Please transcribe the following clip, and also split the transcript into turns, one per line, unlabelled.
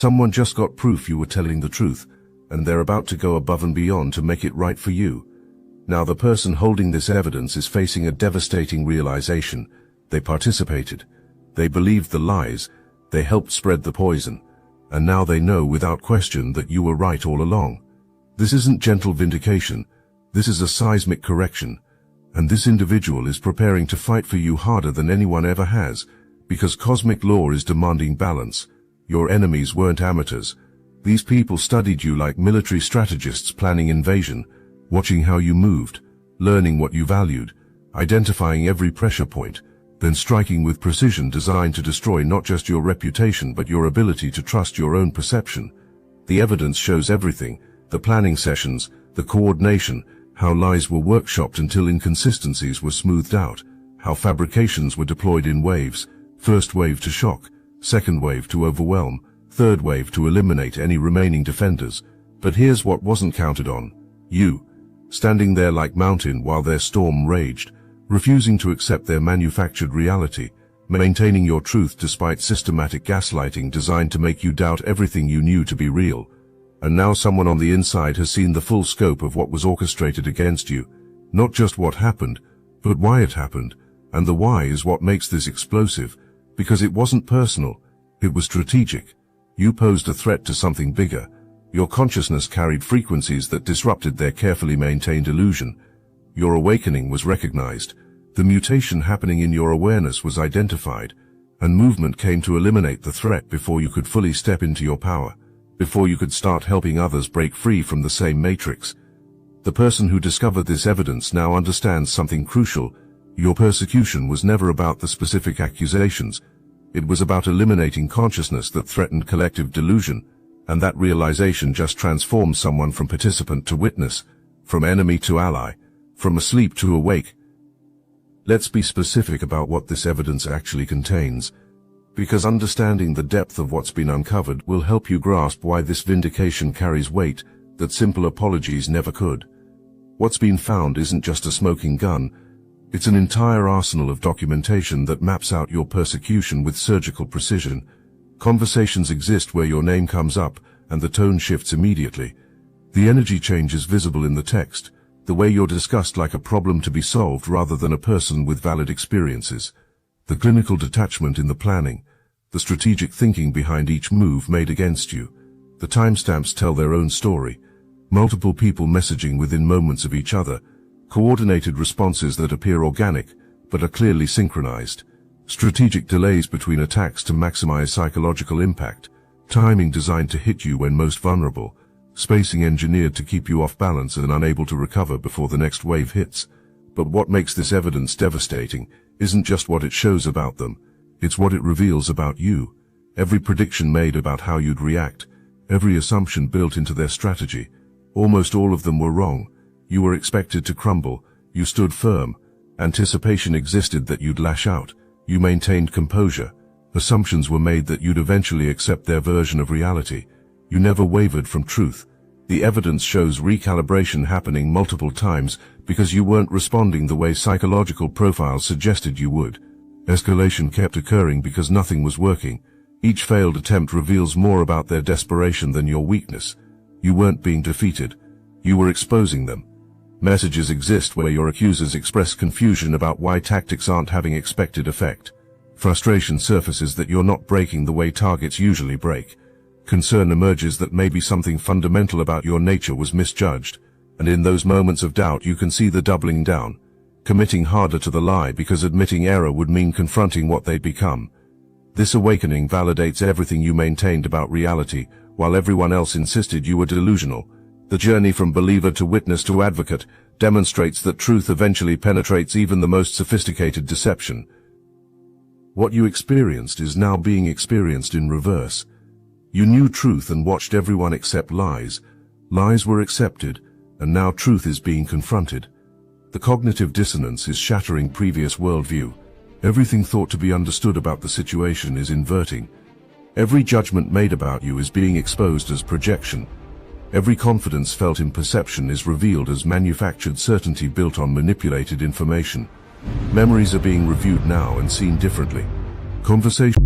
Someone just got proof you were telling the truth, and they're about to go above and beyond to make it right for you. Now the person holding this evidence is facing a devastating realization. They participated. They believed the lies. They helped spread the poison. And now they know without question that you were right all along. This isn't gentle vindication. This is a seismic correction. And this individual is preparing to fight for you harder than anyone ever has, because cosmic law is demanding balance. Your enemies weren't amateurs. These people studied you like military strategists planning invasion, watching how you moved, learning what you valued, identifying every pressure point, then striking with precision designed to destroy not just your reputation but your ability to trust your own perception. The evidence shows everything: the planning sessions, the coordination, how lies were workshopped until inconsistencies were smoothed out, how fabrications were deployed in waves, first wave to shock, second wave to overwhelm, third wave to eliminate any remaining defenders. But here's what wasn't counted on: you, standing there like mountain while their storm raged, refusing to accept their manufactured reality, maintaining your truth despite systematic gaslighting designed to make you doubt everything you knew to be real. And now someone on the inside has seen the full scope of what was orchestrated against you, not just what happened, but why it happened. And the why is what makes this explosive, because it wasn't personal, it was strategic. You posed a threat to something bigger. Your consciousness carried frequencies that disrupted their carefully maintained illusion. Your awakening was recognized. The mutation happening in your awareness was identified, and movement came to eliminate the threat before you could fully step into your power, before you could start helping others break free from the same matrix. The person who discovered this evidence now understands something crucial. Your persecution was never about the specific accusations. It was about eliminating consciousness that threatened collective delusion, and that realization just transformed someone from participant to witness, from enemy to ally, from asleep to awake. Let's be specific about what this evidence actually contains, because understanding the depth of what's been uncovered will help you grasp why this vindication carries weight that simple apologies never could. What's been found isn't just a smoking gun. It's an entire arsenal of documentation that maps out your persecution with surgical precision. Conversations exist where your name comes up, and the tone shifts immediately. The energy change is visible in the text, the way you're discussed like a problem to be solved rather than a person with valid experiences. The clinical detachment in the planning, the strategic thinking behind each move made against you. The timestamps tell their own story. Multiple people messaging within moments of each other. Coordinated responses that appear organic, but are clearly synchronized. Strategic delays between attacks to maximize psychological impact. Timing designed to hit you when most vulnerable. Spacing engineered to keep you off balance and unable to recover before the next wave hits. But what makes this evidence devastating isn't just what it shows about them. It's what it reveals about you. Every prediction made about how you'd react. Every assumption built into their strategy. Almost all of them were wrong. You were expected to crumble. You stood firm. Anticipation existed that you'd lash out. You maintained composure. Assumptions were made that you'd eventually accept their version of reality. You never wavered from truth. The evidence shows recalibration happening multiple times because you weren't responding the way psychological profiles suggested you would. Escalation kept occurring because nothing was working. Each failed attempt reveals more about their desperation than your weakness. You weren't being defeated. You were exposing them. Messages exist where your accusers express confusion about why tactics aren't having expected effect. Frustration surfaces that you're not breaking the way targets usually break. Concern emerges that maybe something fundamental about your nature was misjudged, and in those moments of doubt you can see the doubling down, committing harder to the lie because admitting error would mean confronting what they'd become. This awakening validates everything you maintained about reality, while everyone else insisted you were delusional. The journey from believer to witness to advocate demonstrates that truth eventually penetrates even the most sophisticated deception. What you experienced is now being experienced in reverse. You knew truth and watched everyone accept lies. Lies were accepted, and now truth is being confronted. The cognitive dissonance is shattering previous worldview. Everything thought to be understood about the situation is inverting. Every judgment made about you is being exposed as projection. Every confidence felt in perception is revealed as manufactured certainty built on manipulated information. Memories are being reviewed now and seen differently. Conversation